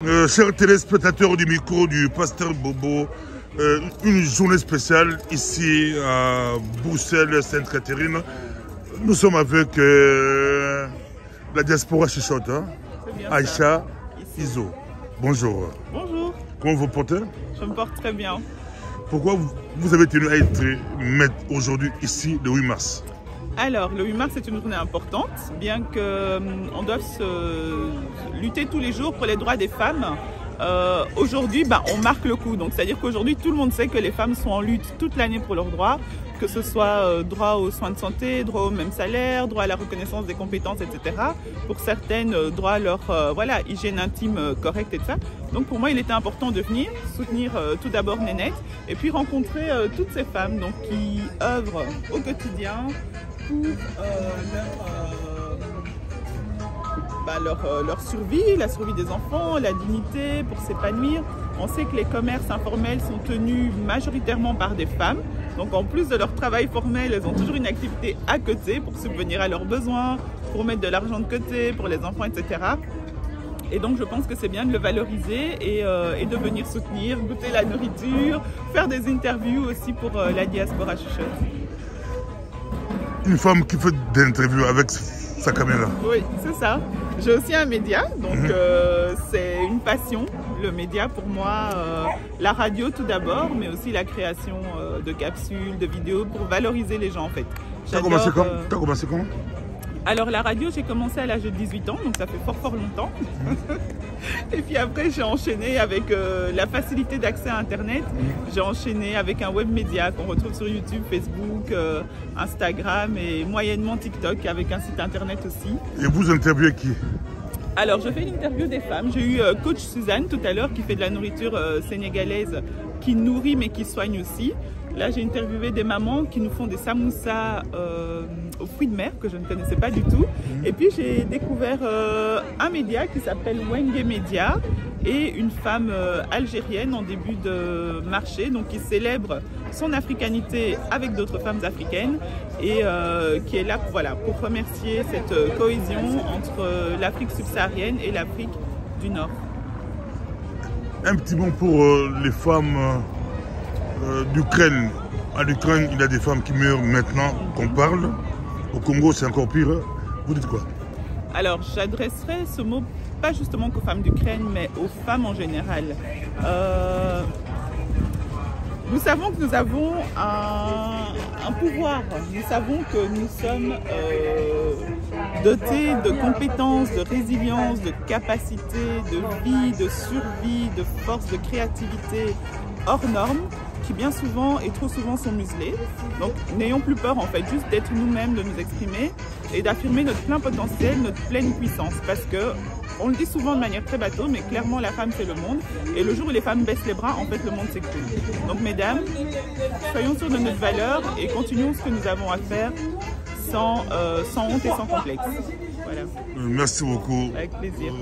Chers téléspectateurs du micro du Pasteur Bobo, une journée spéciale ici à Bruxelles, Sainte-Catherine. Nous sommes avec la diaspora chichote, hein? Aïcha Izo. Bonjour. Bonjour. Comment vous portez? Je me porte très bien. Pourquoi vous avez tenu à être maître aujourd'hui ici le 8 mars? Alors, le 8 mars est une journée importante, bien qu'on doive lutter tous les jours pour les droits des femmes. Aujourd'hui, on marque le coup. Donc, c'est-à-dire qu'aujourd'hui, tout le monde sait que les femmes sont en lutte toute l'année pour leurs droits, que ce soit droit aux soins de santé, droit au même salaire, droit à la reconnaissance des compétences, etc. Pour certaines, droit à leur hygiène intime correcte et tout ça. Donc, pour moi, il était important de venir soutenir tout d'abord Nénette et puis rencontrer toutes ces femmes donc, qui œuvrent au quotidien pour leur survie, la survie des enfants, la dignité, pour s'épanouir. On sait que les commerces informels sont tenus majoritairement par des femmes. Donc en plus de leur travail formel, elles ont toujours une activité à côté pour subvenir à leurs besoins, pour mettre de l'argent de côté pour les enfants, etc. Et donc je pense que c'est bien de le valoriser et de venir soutenir, goûter la nourriture, faire des interviews aussi pour la diaspora chuchote. Une femme qui fait des interviews avec sa caméra. Oui, c'est ça. J'ai aussi un média, donc c'est une passion, le média pour moi, la radio tout d'abord, mais aussi la création de capsules, de vidéos pour valoriser les gens en fait. T'as commencé quand? Alors la radio, j'ai commencé à l'âge de 18 ans, donc ça fait fort longtemps. Et puis après, j'ai enchaîné avec la facilité d'accès à Internet. J'ai enchaîné avec un web média qu'on retrouve sur YouTube, Facebook, Instagram et moyennement TikTok avec un site Internet aussi. Et vous interviewez qui? Alors, je fais l'interview des femmes. J'ai eu coach Suzanne tout à l'heure qui fait de la nourriture sénégalaise qui nourrit mais qui soigne aussi. Là, j'ai interviewé des mamans qui nous font des samoussas aux fruits de mer que je ne connaissais pas du tout. Et puis, j'ai découvert un média qui s'appelle Wenge Media et une femme algérienne en début de marché, donc qui célèbre son africanité avec d'autres femmes africaines et qui est là pour remercier cette cohésion entre l'Afrique subsaharienne et l'Afrique du Nord. Un petit mot pour les femmes d'Ukraine. En Ukraine, il y a des femmes qui meurent maintenant qu'on parle. Au Congo, c'est encore pire. Vous dites quoi? Alors, j'adresserai ce mot pas justement qu'aux femmes d'Ukraine, mais aux femmes en général. Nous savons que nous avons un pouvoir. Nous savons que nous sommes dotés de compétences, de résilience, de capacités, de vie, de survie, de force, de créativité hors normes, qui bien souvent et trop souvent sont muselées. Donc n'ayons plus peur en fait, juste d'être nous-mêmes, de nous exprimer et d'affirmer notre plein potentiel, notre pleine puissance. Parce que, on le dit souvent de manière très bateau, mais clairement la femme c'est le monde. Et le jour où les femmes baissent les bras, en fait le monde s'écroule. Donc mesdames, soyons sûres de notre valeur et continuons ce que nous avons à faire sans honte et sans complexe. Voilà. Merci beaucoup. Avec plaisir.